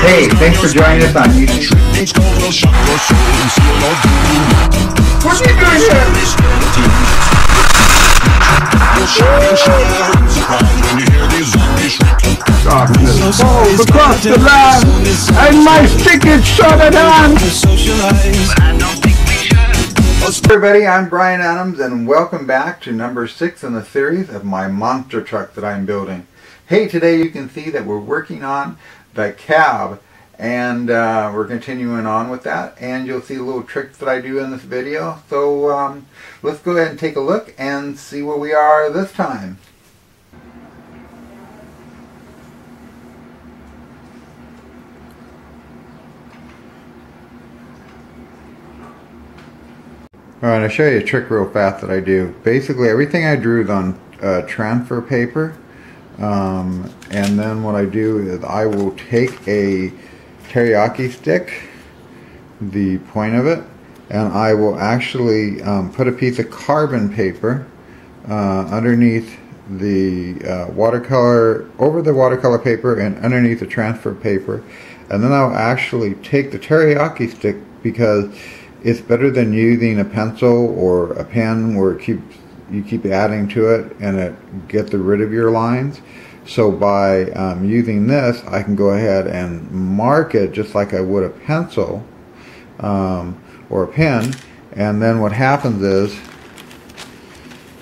Hey, thanks for joining us on YouTube. What are you doing here? Darkness falls across the land, and my stick is shot at hand. Hey everybody, I'm Brian Adams, and welcome back to number 6 in the series of my monster truck that I'm building. Hey, today you can see that we're working on the cab, and we're continuing on with that, and you'll see little tricks that I do in this video. So let's go ahead and take a look and see where we are this time. Alright, I'll show you a trick real fast that I do. Basically everything I drew is on transfer paper, and then what I do is I will take a teriyaki stick, the point of it, and I will actually put a piece of carbon paper underneath the watercolor, over the watercolor paper and underneath the transfer paper, and then I'll actually take the teriyaki stick, because it's better than using a pencil or a pen where you keep adding to it and it gets rid of your lines. So by using this, I can go ahead and mark it just like I would a pencil or a pen, and then what happens is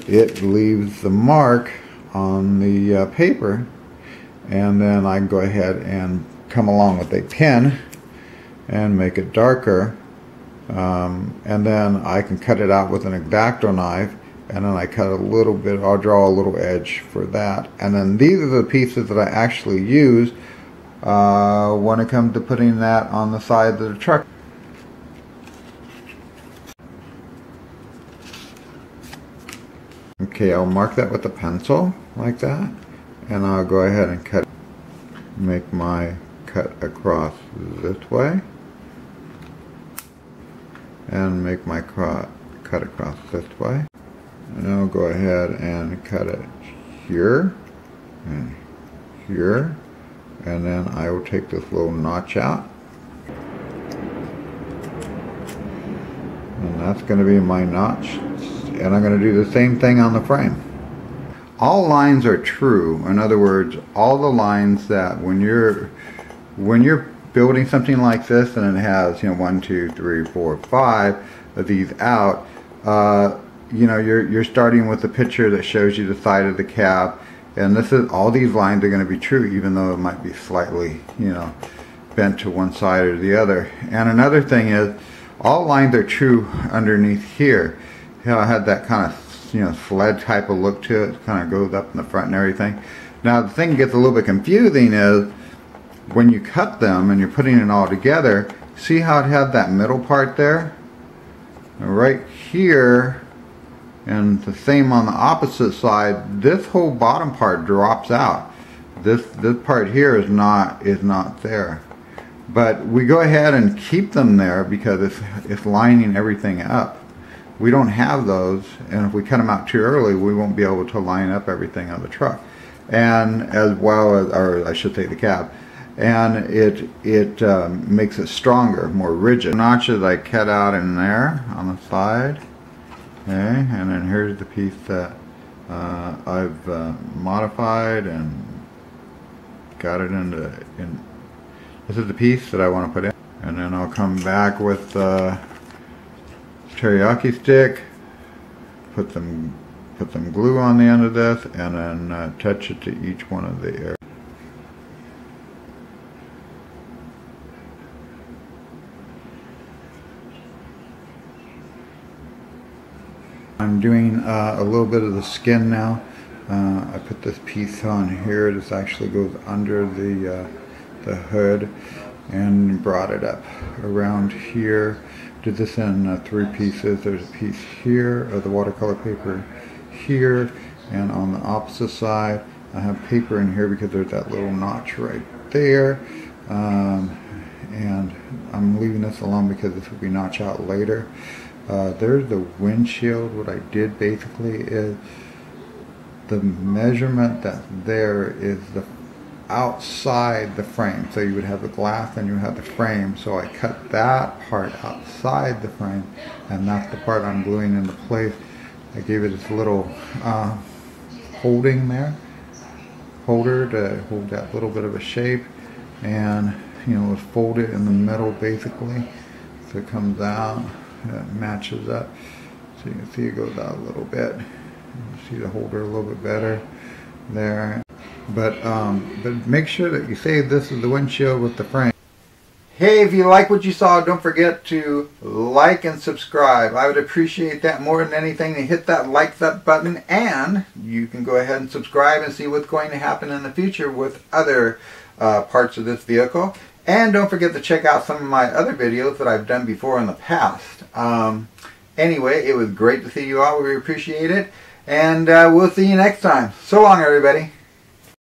it leaves the mark on the paper, and then I can go ahead and come along with a pen and make it darker. And then I can cut it out with an X-Acto knife, and then I cut a little bit, I'll draw a little edge for that. And then these are the pieces that I actually use when it comes to putting that on the side of the truck. Okay, I'll mark that with a pencil like that, and I'll go ahead and cut, make my cut across this way, and make my cut across this way, and I'll go ahead and cut it here and here, and then I will take this little notch out, and that's going to be my notch, and I'm going to do the same thing on the frame. All lines are true. In other words, all the lines that when you're building something like this and it has, 1, 2, 3, 4, 5 of these out, you're starting with a picture that shows you the side of the cab, and all these lines are going to be true, even though it might be slightly bent to one side or the other. And another thing is, all lines are true underneath here. I had that kind of sled type of look to it, kind of goes up in the front and everything. Now the thing that gets a little bit confusing is when you cut them and you're putting it all together, see how it had that middle part there? Right here, and the same on the opposite side, this whole bottom part drops out. This part here is not there. But we go ahead and keep them there because it's lining everything up. We don't have those, and if we cut them out too early, we won't be able to line up everything on the truck, and as well as, or I should say the cab. And it makes it stronger, more rigid. Notches I cut out in there on the side. Okay, and then here's the piece that I've modified and got it into. This is the piece that I want to put in, and then I'll come back with teriyaki stick, put some glue on the end of this, and then touch it to each one of the areas. I'm doing a little bit of the skin now. I put this piece on here. This actually goes under the hood, and brought it up around here. Did this in 3 pieces. There's a piece here of the watercolor paper here, and on the opposite side I have paper in here because there's that little notch right there. And I'm leaving this alone because this will be notched out later. There's the windshield. What I did basically is the measurement that's there is the outside the frame. So you would have the glass and you have the frame. So I cut that part outside the frame, and that's the part I'm gluing into place. I gave it this little holding there, holder to hold that little bit of a shape, and let's fold it in the middle basically, so it comes out, it matches up. So you can see it goes out a little bit. You see the holder a little bit better there. But make sure that you say this is the windshield with the frame. Hey, if you like what you saw, don't forget to like and subscribe. I would appreciate that more than anything, to hit that like button, and you can go ahead and subscribe and see what's going to happen in the future with other parts of this vehicle. And don't forget to check out some of my other videos that I've done before in the past. Anyway, it was great to see you all. We appreciate it. And we'll see you next time. So long, everybody.